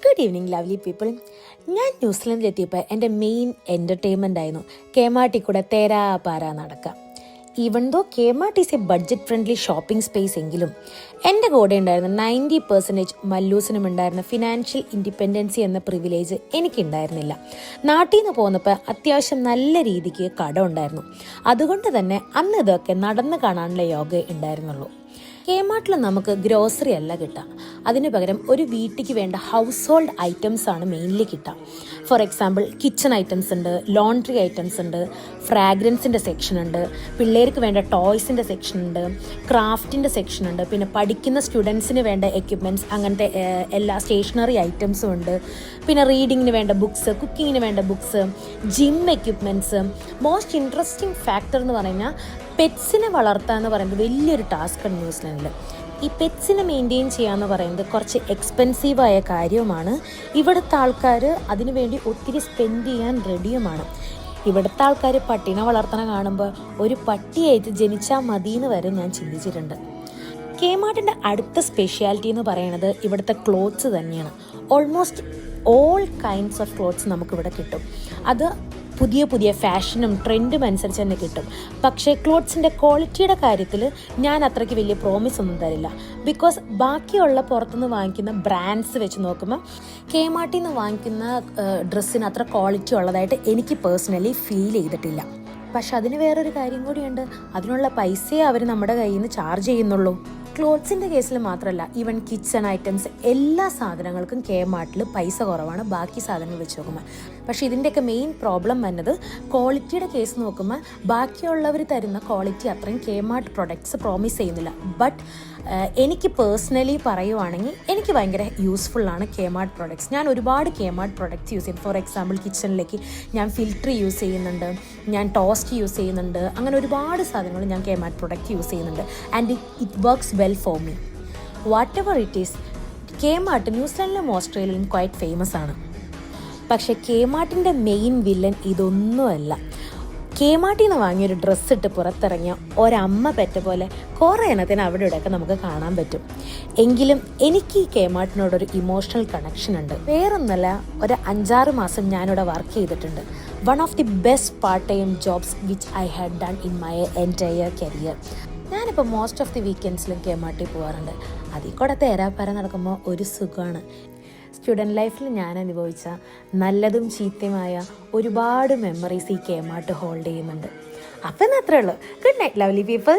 Good evening lovely people. ഞാൻ ന്യൂസിലൻഡിലെത്തിയപ്പോൾ എൻ്റെ main entertainment ആയിരുന്നു കേമാട്ടി കൂടെ തേരാ പാര നടക്കുക. Even though Kmart is a budget friendly shopping space എങ്കിലും എൻ്റെ കൂടെ ഉണ്ടായിരുന്ന 90% മല്ലൂസിനും ഉണ്ടായിരുന്ന ഫിനാൻഷ്യൽ ഇൻഡിപെൻഡൻസി എന്ന പ്രിവിലേജ് എനിക്കുണ്ടായിരുന്നില്ല. നാട്ടിൽ നിന്ന് പോന്നപ്പോൾ അത്യാവശ്യം നല്ല രീതിക്ക് കടം ഉണ്ടായിരുന്നു. അതുകൊണ്ട് തന്നെ അന്ന് ഇതൊക്കെ നടന്നു കാണാനുള്ള യോഗ ഉണ്ടായിരുന്നുള്ളൂ. കേമാട്ടിൽ നമുക്ക് ഗ്രോസറി അല്ല കിട്ടുക, അതിന് പകരം ഒരു വീട്ടിലേക്ക് വേണ്ട ഹൗസ് ഹോൾഡ് ഐറ്റംസ് ആണ് മെയിൻലി കിട്ടുക. ഫോർ എക്സാമ്പിൾ കിച്ചൺ ഐറ്റംസ് ഉണ്ട്, ലോണ്ട്രി ഐറ്റംസ് ഉണ്ട്, ഫ്രാഗ്രൻസിൻ്റെ സെക്ഷൻ ഉണ്ട്, പിള്ളേർക്ക് വേണ്ട ടോയ്സിൻ്റെ സെക്ഷൻ ഉണ്ട്, ക്രാഫ്റ്റിൻ്റെ സെക്ഷൻ ഉണ്ട്, പിന്നെ പഠിക്കുന്ന സ്റ്റുഡൻസിന് വേണ്ട എക്യുപ്മെൻറ്റ്സ്, അങ്ങനത്തെ എല്ലാ സ്റ്റേഷനറി ഐറ്റംസും ഉണ്ട്. പിന്നെ റീഡിങ്ങിന് വേണ്ട ബുക്സ്, കുക്കിങ്ങിന് വേണ്ട books, gym equipments. Most interesting factor എന്ന് പറഞ്ഞാൽ പെറ്റ്സിനെ വളർത്തുക എന്ന് പറയുന്നത് വലിയൊരു ടാസ്ക്കാണ് ന്യൂസിലൻഡിൽ. ഈ പെറ്റ്സിനെ മെയിൻറ്റെയിൻ ചെയ്യുക എന്ന് പറയുന്നത് കുറച്ച് എക്സ്പെൻസീവായ കാര്യവുമാണ്. ഇവിടുത്തെ ആൾക്കാർ അതിനുവേണ്ടി ഒത്തിരി സ്പെൻഡ് ചെയ്യാൻ റെഡിയുമാണ്. ഇവിടുത്തെ ആൾക്കാർ പട്ടീനെ വളർത്തണ കാണുമ്പോൾ ഒരു പട്ടിയായിട്ട് ജനിച്ചാൽ മതിയെന്ന് വരെ ഞാൻ ചിന്തിച്ചിട്ടുണ്ട്. കേമാട്ടിൻ്റെ അടുത്ത സ്പെഷ്യാലിറ്റി എന്ന് പറയുന്നത് ഇവിടുത്തെ ക്ലോത്ത്സ് തന്നെയാണ്. Almost all kinds of clothes നമുക്കിവിടെ കിട്ടും. അത് പുതിയ പുതിയ ഫാഷനും ട്രെൻഡും അനുസരിച്ച് തന്നെ കിട്ടും. പക്ഷേ ക്ലോത്ത്സിൻ്റെ ക്വാളിറ്റിയുടെ കാര്യത്തിൽ ഞാൻ അത്രയ്ക്ക് വലിയ പ്രോമിസ് ഒന്നും തരില്ല. ബിക്കോസ് ബാക്കിയുള്ള പുറത്തുനിന്ന് വാങ്ങിക്കുന്ന ബ്രാൻഡ്സ് വെച്ച് നോക്കുമ്പോൾ കേമാട്ടിൽ നിന്ന് വാങ്ങിക്കുന്ന ഡ്രസ്സിന് അത്ര ക്വാളിറ്റി ഉള്ളതായിട്ട് എനിക്ക് പേഴ്സണലി ഫീൽ ചെയ്തിട്ടില്ല. പക്ഷെ അതിന് വേറൊരു കാര്യം കൂടിയുണ്ട്, അതിനുള്ള പൈസയെ അവർ നമ്മുടെ കയ്യിൽ നിന്ന് ചാർജ് ചെയ്യുന്നുള്ളൂ. ക്ലോത്ത്സിൻ്റെ കേസിൽ മാത്രമല്ല, ഈവൻ കിച്ചൺ ഐറ്റംസ് എല്ലാ സാധനങ്ങൾക്കും കേമാട്ടിൽ പൈസ കുറവാണ് ബാക്കി സാധനങ്ങൾ വെച്ച് നോക്കുമ്പോൾ. പക്ഷേ ഇതിൻ്റെയൊക്കെ മെയിൻ പ്രോബ്ലം വന്നത് ക്വാളിറ്റിയുടെ കേസ് നോക്കുമ്പോൾ ബാക്കിയുള്ളവർ തരുന്ന ക്വാളിറ്റി അത്രയും കേമാട്ട് പ്രൊഡക്ട്സ് പ്രോമിസ് ചെയ്യുന്നില്ല. ബട്ട് എനിക്ക് പേഴ്സണലി പറയുവാണെങ്കിൽ എനിക്ക് ഭയങ്കര യൂസ്ഫുള്ളാണ് കേമാട്ട് പ്രൊഡക്ട്സ്. ഞാൻ ഒരുപാട് കേമാട്ട് പ്രൊഡക്ട്സ് യൂസ് ചെയ്യും. ഫോർ എക്സാമ്പിൾ കിച്ചണിലേക്ക് ഞാൻ ഫിൽറ്റർ യൂസ് ചെയ്യുന്നുണ്ട്, ഞാൻ ടോസ്റ്റ് യൂസ് ചെയ്യുന്നുണ്ട്, അങ്ങനെ ഒരുപാട് സാധനങ്ങൾ ഞാൻ കേമാട്ട് പ്രൊഡക്റ്റ് യൂസ് ചെയ്യുന്നുണ്ട്. And it works well for me. Whatever it is, Kmart ന്യൂസിലൻഡിലും ഓസ്ട്രേലിയയിലും ക്വൈറ്റ് ഫേമസ് ആണ്. പക്ഷേ കേമാട്ടിൻ്റെ മെയിൻ വില്ലൻ ഇതൊന്നുമല്ല. കേമാട്ടിൽ നിന്ന് വാങ്ങിയൊരു ഡ്രസ്സ് ഇട്ട് പുറത്തിറങ്ങിയ ഒരമ്മ പെറ്റ പോലെ കുറേ എണ്ണത്തിന് അവിടെ ഇവിടെയൊക്കെ നമുക്ക് കാണാൻ പറ്റും. എങ്കിലും എനിക്ക് ഈ കേമാട്ടിനോടൊരു ഇമോഷണൽ കണക്ഷൻ ഉണ്ട്. വേറൊന്നല്ല, ഒരു 5-6 മാസം ഞാനിവിടെ വർക്ക് ചെയ്തിട്ടുണ്ട്. One of the best part time jobs which I had done in my entire career. ഞാനിപ്പോൾ മോസ്റ്റ് ഓഫ് ദി വീക്കെൻഡ്സിലും കേമാട്ടിൽ പോകാറുണ്ട്. അതിൽ കൂടെ തേരാപ്പാര നടക്കുമ്പോൾ ഒരു സുഖമാണ്. സ്റ്റുഡൻറ്റ് ലൈഫിൽ ഞാൻ അനുഭവിച്ച നല്ലതും ചീത്തയുമായ ഒരുപാട് മെമ്മറീസ് ഈ കേമാട്ട് ഹോൾഡ് ചെയ്യുന്നുണ്ട്. അപ്പം അത്രേ ഉള്ളൂ. Good night lovely people.